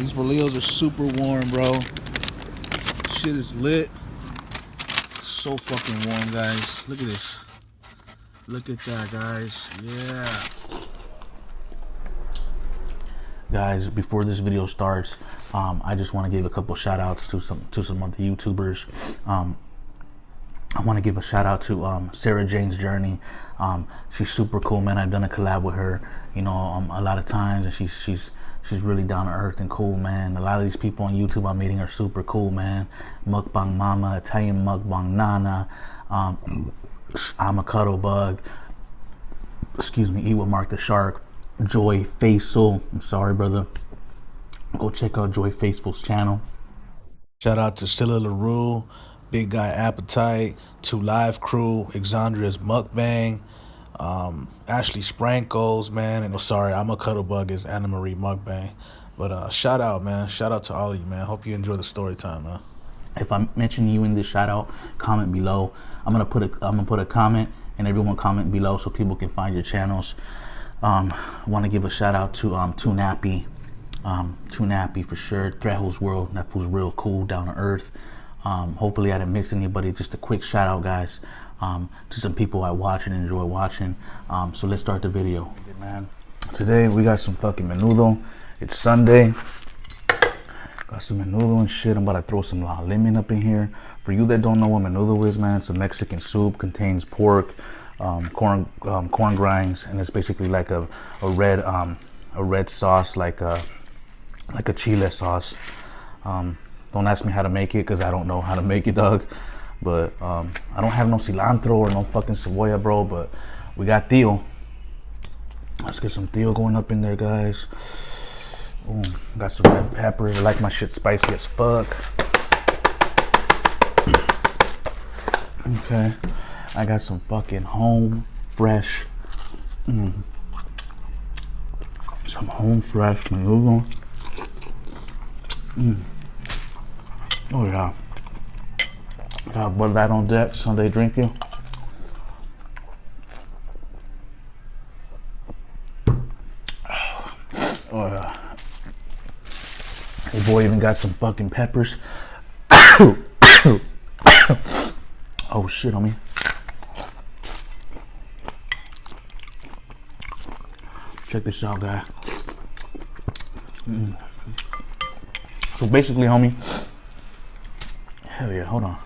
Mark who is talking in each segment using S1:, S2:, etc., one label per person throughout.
S1: These bolillos are super warm, bro. Shit is lit. So fucking warm, guys. Look at this. Look at that, guys. Yeah. Guys, before this video starts, I just want to give a couple shout outs to some of the YouTubers. I want to give a shout out to Sarah Jane's Journey. She's super cool, man. I've done a collab with her, you know, a lot of times, and she's really down to earth and cool, man. A lot of these people on YouTube I'm meeting are super cool, man. Mukbang Mama, Italian Mukbang Nana, Avocado Bug, excuse me, Eat with Mark the Shark, Joy Faithful. I'm sorry, brother. Go check out Joy Faithful's channel. Shout out to Stella LaRue, Big Guy Appetite, 2 Live Crew, Xandria's Mukbang, Ashley Sprankles, man, and sorry, I'm a Cuddle Bug is Anna Marie Mukbang. But shout out, man. Shout out to all of you, man. Hope you enjoy the story time, man. If I mention you in this shout out, comment below. I'm gonna put a comment, and everyone comment below so people can find your channels. I want to give a shout out to Nappy, for sure. Trejo's World. That fool's real cool, down to earth. Hopefully I didn't miss anybody. Just a quick shout out, guys, to some people I watch and enjoy watching. So let's start the video. Man, today we got some fucking menudo. It's Sunday. Got some menudo and shit. I'm about to throw some lemon up in here. For you that don't know what menudo is, man, it's a Mexican soup. Contains pork, corn grinds, and it's basically like a red sauce, like a chile sauce. Don't ask me how to make it, because I don't know how to make it, dog. But I don't have no cilantro or no fucking cebolla, bro. But we got theo. Let's get some theo going up in there, guys. Ooh, got some red peppers. I like my shit spicy as fuck. Okay. I got some fucking home fresh. Some home fresh menudo. Oh yeah. Got Bud Light on deck, Sunday drinking. Oh yeah. Your boy even got some fucking peppers. Oh shit on me. Check this out, guy. So basically, homie. Hell yeah, hold on.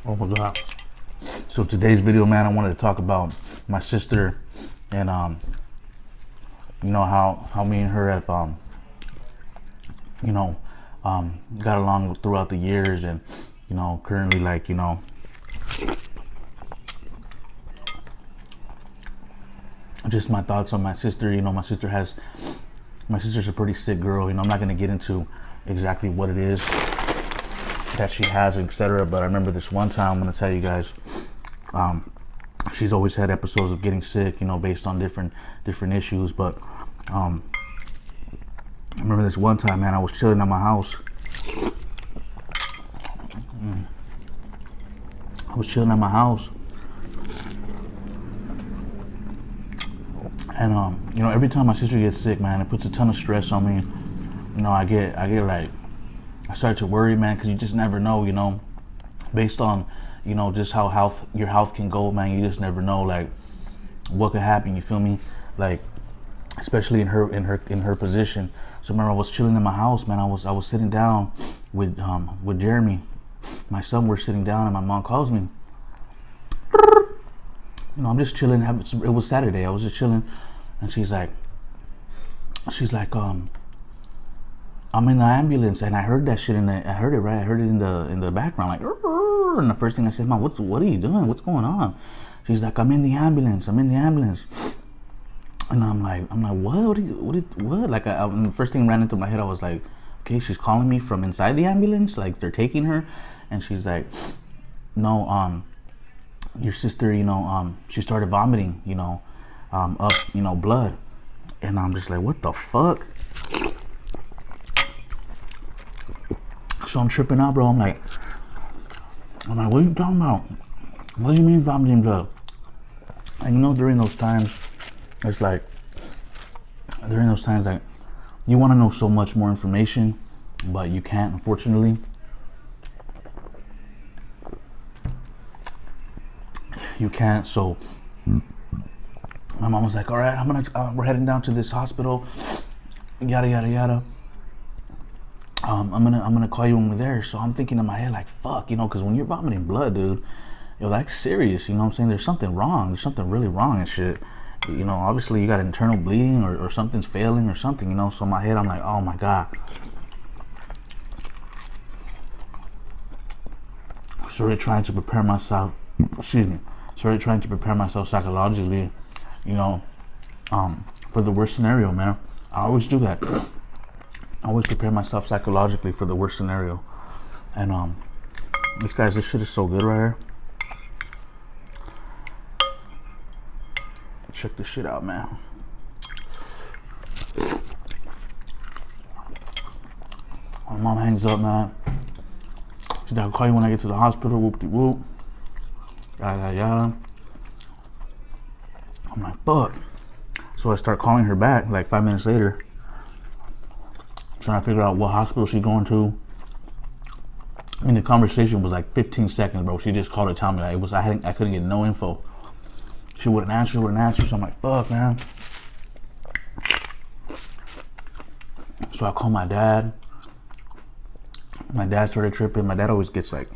S1: Oh my god. So today's video, man, I wanted to talk about my sister and you know how me and her have you know got along throughout the years, and you know currently, like, you know, just my thoughts on my sister. You know, my sister's a pretty sick girl. You know, I'm not gonna get into exactly what it is that she has, etc. But I remember this one time, I'm gonna tell you guys, she's always had episodes of getting sick, you know, based on different issues. But I remember this one time, man, I was chilling at my house. And you know, every time my sister gets sick, man, it puts a ton of stress on me. You know, I get like, I start to worry, man, because you just never know, you know, based on, you know, just how your health can go, man. You just never know, like, what could happen. You feel me? Like, especially in her position. So remember, I was chilling in my house, man. I was sitting down with Jeremy, my son. We're sitting down, and my mom calls me. You know, I'm just chilling. It was Saturday. I was just chilling, and she's like, I'm in the ambulance, and I heard that shit I heard it, right? I heard it in the background, like, and the first thing I said, Mom, what are you doing? What's going on? She's like, I'm in the ambulance. And I'm like, what? What? Like, the first thing ran into my head, I was like, okay, she's calling me from inside the ambulance, like they're taking her. And she's like, no, your sister, you know, she started vomiting, you know, up, you know, blood. And I'm just like, what the fuck? So I'm tripping out, bro. I'm like, I'm like, what are you talking about? What do you mean vomiting blood? And you know, during those times, it's like, during those times, like, you want to know so much more information, but you can't, unfortunately. You can't. So my mom was like, all right, we're heading down to this hospital, yada yada yada. I'm gonna call you when we're there. So I'm thinking in my head, like, fuck, you know, because when you're vomiting blood, dude, yo, that's serious. You know what I'm saying? There's something wrong. There's something really wrong and shit. You know, obviously you got internal bleeding or something's failing or something, you know. So in my head, I'm like, oh my God. Started trying to prepare myself, started trying to prepare myself psychologically, you know, for the worst scenario, man. I always do that. I always prepare myself psychologically for the worst scenario. And this shit is so good right here. Check this shit out, man. My mom hangs up, man. She's like, I'll call you when I get to the hospital, whoop-de-whoop. Yada, yada. I'm like, fuck. So I start calling her back like 5 minutes later, trying to figure out what hospital she's going to. I mean, the conversation was like 15 seconds, bro. She just called to tell me that I couldn't get no info. She wouldn't answer, so I'm like, fuck, man. So I called my dad. My dad started tripping. My dad always gets like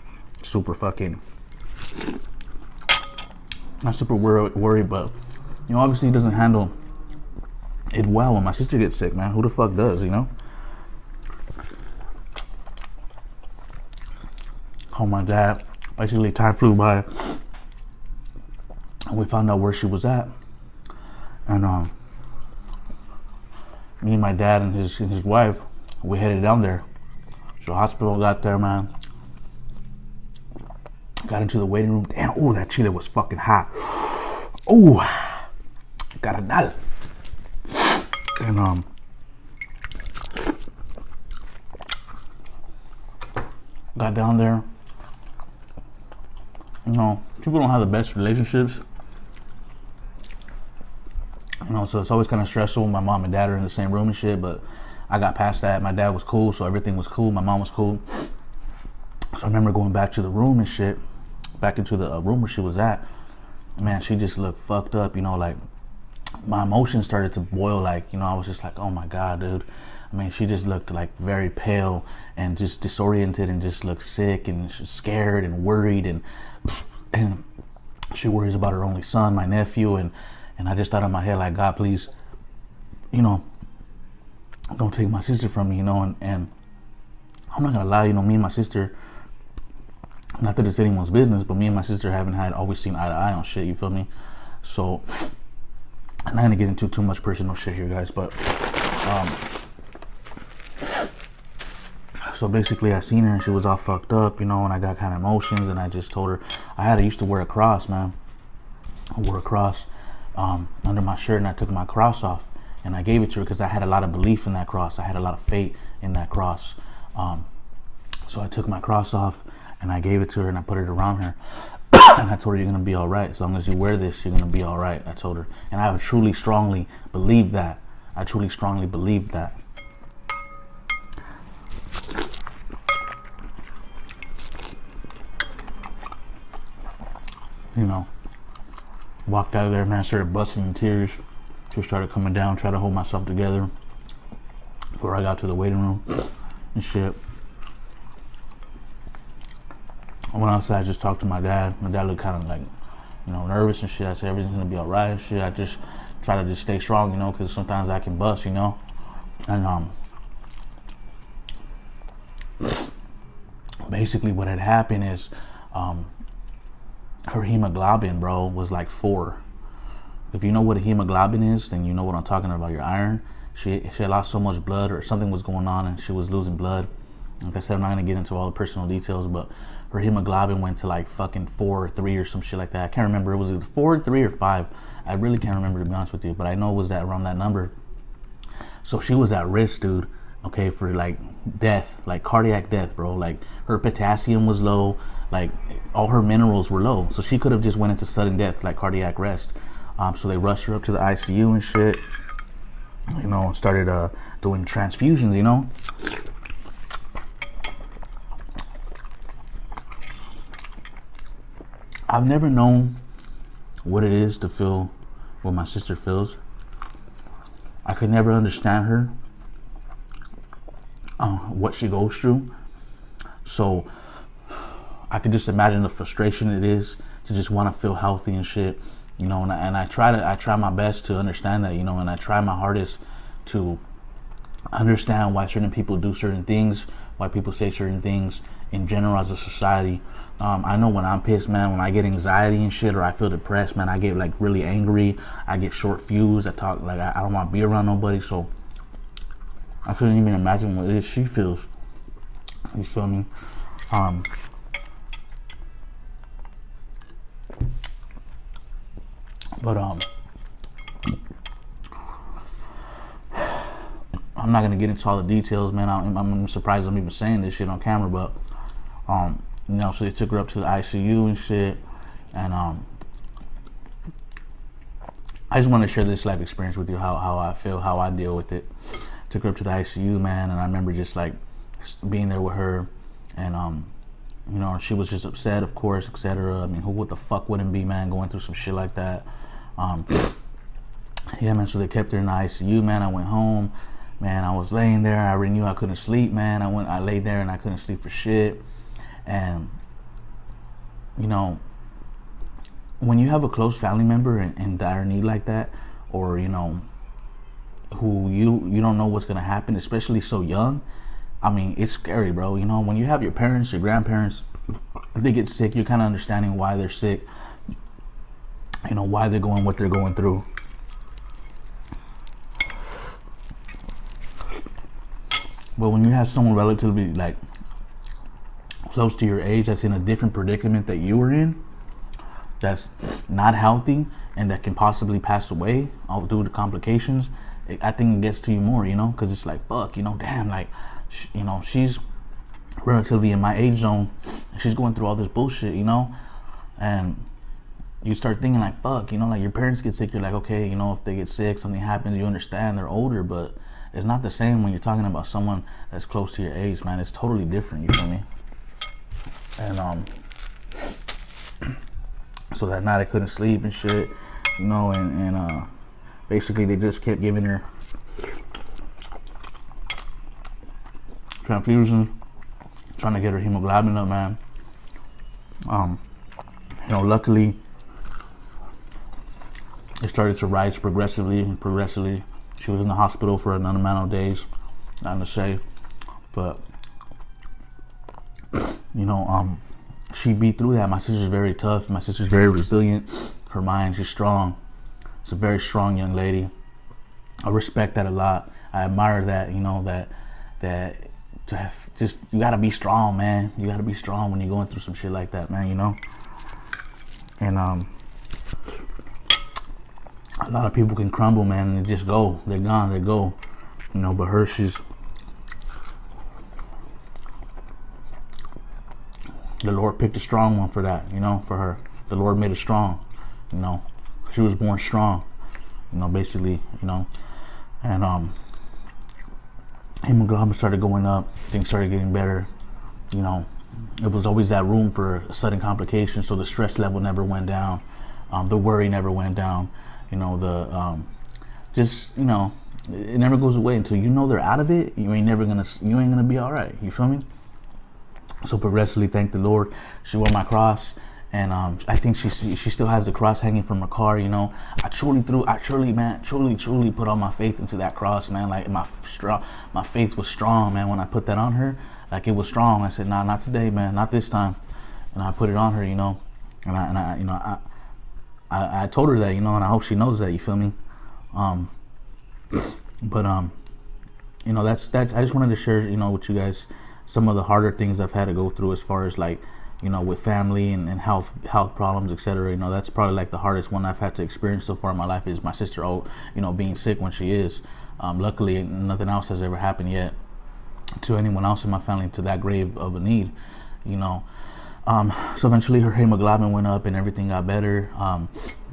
S1: super fucking, not super worried, but you know, obviously he doesn't handle it well when my sister gets sick, man. Who the fuck does, you know? Called my dad. Basically, time flew by. And we found out where she was at, and me and my dad and his wife, we headed down there. So hospital, got there, man. Got into the waiting room. Damn, oh, that chile was fucking hot. Oh, carnal. And got down there. You know, people don't have the best relationships. You know, so it's always kind of stressful when my mom and dad are in the same room and shit, but I got past that. My dad was cool, so everything was cool. My mom was cool. So I remember going back to the room and shit, back into the room where she was at. Man, she just looked fucked up, you know, like my emotions started to boil, like, you know, I was just like, oh my God, dude. I mean, she just looked like very pale and just disoriented and just looked sick and scared and worried, and she worries about her only son, my nephew, and I just thought in my head, like, God, please, you know, don't take my sister from me, you know. And I'm not gonna lie, you know, me and my sister, not that it's anyone's business, but me and my sister haven't always seen eye to eye on shit, you feel me? So I'm not gonna get into too much personal shit here, guys, but so basically I seen her and she was all fucked up, you know, and I got kind of emotions, and I just told her I used to wear a cross, man. I wore a cross under my shirt, and I took my cross off and I gave it to her because I had a lot of belief in that cross. I had a lot of faith in that cross. So I took my cross off and I gave it to her and I put it around her. And I told her, you're gonna be all right. As long as you wear this, you're gonna be all right. I told her, and I truly strongly believed that. I truly strongly believed that. You know, walked out of there, man, started busting in tears. Just started coming down, tried to hold myself together before I got to the waiting room and shit. I went outside, just talked to my dad. My dad looked kind of like, you know, nervous and shit. I said, everything's gonna be all right and shit. I just try to just stay strong, you know, because sometimes I can bust, you know. And basically what had happened is her hemoglobin, bro, was like 4. If you know what a hemoglobin is, then you know what I'm talking about, your iron. She had lost so much blood, or something was going on and she was losing blood. Like I said, I'm not gonna get into all the personal details, but her hemoglobin went to like fucking 4 or 3 or some shit like that. I can't remember. It was either 4, 3, or 5. I really can't remember, to be honest with you, but I know it was around that number. So she was at risk, dude, okay, for like death, like cardiac death, bro. Like her potassium was low. like all her minerals were low, so she could have just went into sudden death, like cardiac arrest. So they rushed her up to the ICU and shit, you know, and started doing transfusions, you know. I've never known what it is to feel what my sister feels. I could never understand her, what she goes through. So I could just imagine the frustration it is to just want to feel healthy and shit, you know. And I try my best to understand that, you know, and I try my hardest to understand why certain people do certain things, why people say certain things in general as a society. I know when I'm pissed, man, when I get anxiety and shit, or I feel depressed, man, I get like really angry. I get short fused. I talk like I don't want to be around nobody. So I couldn't even imagine what it is she feels. You feel me? But I'm not gonna get into all the details, man. I'm surprised I'm even saying this shit on camera, but you know, so they took her up to the ICU and shit, and I just want to share this life experience with you, how I feel, how I deal with it. Took her up to the ICU, man, and I remember just like being there with her, and you know, she was just upset, of course, etc. I mean, what the fuck wouldn't be, man, going through some shit like that. Yeah, man, so they kept her in the ICU, man. I went home, man. I was laying there. I already knew I couldn't sleep, man. I laid there and I couldn't sleep for shit. And you know, when you have a close family member in dire need like that, or you know, who you don't know what's gonna happen, especially so young, I mean, it's scary, bro. You know, when you have your parents, your grandparents, they get sick, you're kind of understanding why they're sick, you know, why they're going what they're going through. But when you have someone relatively like close to your age that's in a different predicament that you were in, that's not healthy and that can possibly pass away all due to complications, I think it gets to you more, you know, because it's like, fuck, you know, damn, like, you know, she's relatively in my age zone and she's going through all this bullshit, you know. And you start thinking like, fuck, you know, like your parents get sick, you're like, okay, you know, if they get sick, something happens, you understand, they're older, but it's not the same when you're talking about someone that's close to your age, man. It's totally different, you feel me? And so that night I couldn't sleep and shit, you know, and basically they just kept giving her transfusions, trying to get her hemoglobin up, man. You know, luckily it started to rise progressively and progressively. She was in the hospital for an amount of days, not to say, but you know, she beat through that. My sister's very tough. My sister's very resilient. Her mind is strong. It's a very strong young lady. I respect that a lot. I admire that, you know, that to have just, you gotta be strong, man. You gotta be strong when you're going through some shit like that, man, you know. And a lot of people can crumble, man, and they just go. They're gone, they go. You know, but her, she's, the Lord picked a strong one for that, you know, for her. The Lord made her strong, you know. She was born strong, you know, basically, you know. And hemoglobin started going up, things started getting better, you know. It was always that room for sudden complications, so the stress level never went down, the worry never went down, you know, the just, you know, it never goes away until you know they're out of it. You ain't gonna be all right, you feel me? So progressively, thank the Lord, she wore my cross, and I think she still has the cross hanging from her car, you know. I truly put all my faith into that cross, man. Like my faith was strong, man, when I put that on her. Like it was strong. I said, nah, not today, man, not this time. And I put it on her, you know. And I you know, I told her that, you know, and I hope she knows that, you feel me? But you know, that's I just wanted to share, you know, with you guys some of the harder things I've had to go through as far as like, you know, with family and health problems, etc. You know, that's probably like the hardest one I've had to experience so far in my life, is my sister, you know, being sick when she is. Luckily, nothing else has ever happened yet to anyone else in my family to that grave of a need, you know. So eventually her hemoglobin went up and everything got better.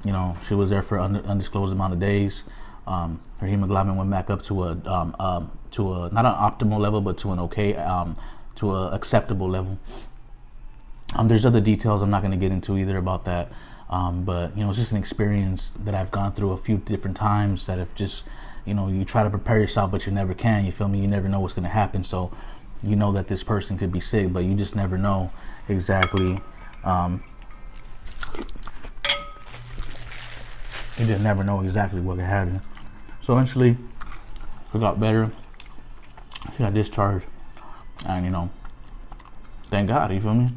S1: You know, she was there for undisclosed amount of days. Her hemoglobin went back up to a not an optimal level, but to an okay, to a acceptable level. There's other details I'm not going to get into either about that. But you know, it's just an experience that I've gone through a few different times that have just, you know, you try to prepare yourself, but you never can. You feel me? You never know what's going to happen. So you know that this person could be sick, but you just never know exactly. You just never know exactly what could happen. So eventually, it got better. She got discharged, and you know, thank God. You feel me?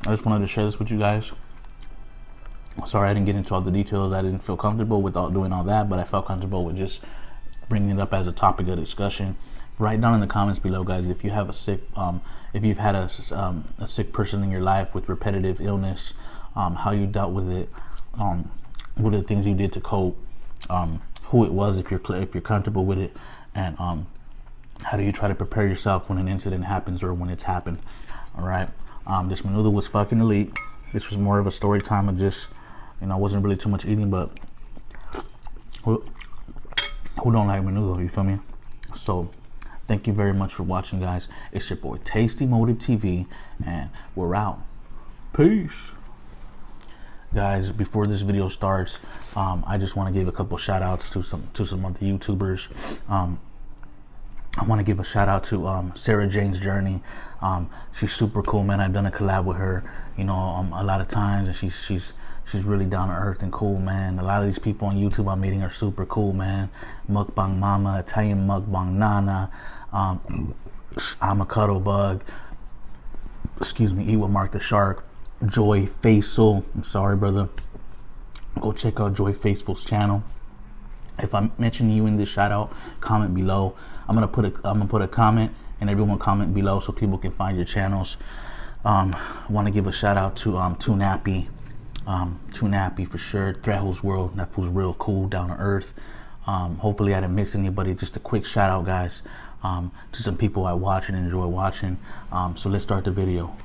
S1: I just wanted to share this with you guys. Sorry I didn't get into all the details. I didn't feel comfortable with doing all that, but I felt comfortable with just bringing it up as a topic of discussion. Write down in the comments below, guys, if you have a sick, if you've had a sick person in your life with repetitive illness, how you dealt with it, what are the things you did to cope, who it was if you're comfortable with it, and how do you try to prepare yourself when an incident happens or when it's happened. All right. This menudo was fucking elite. This was more of a story time of just, you know, wasn't really too much eating, but who don't like menudo, you feel me? So thank you very much for watching, guys. It's your boy Tastee Motive TV, and we're out. Peace. Guys, before this video starts, I just want to give a couple shout outs to some of the YouTubers. I want to give a shout out to Sarah Jane's Journey. She's super cool, man. I've done a collab with her, you know, a lot of times, and she's really down to earth and cool, man. A lot of these people on YouTube I'm meeting are super cool, man. Mukbang Mama, Italian Mukbang Nana, Avocado Bug, excuse me, Eat with Mark the Shark, Joy Faithful. I'm sorry, brother. Go check out Joy Faithful's channel. If I'm mentioning you in this shout out, comment below. I'm gonna put a comment, and everyone comment below so people can find your channels. I want to give a shout out to Tunappy, Tunappy for sure. Trejo's World, that fool's real cool, down to earth. Hopefully I didn't miss anybody. Just a quick shout out, guys, to some people I watch and enjoy watching. So let's start the video.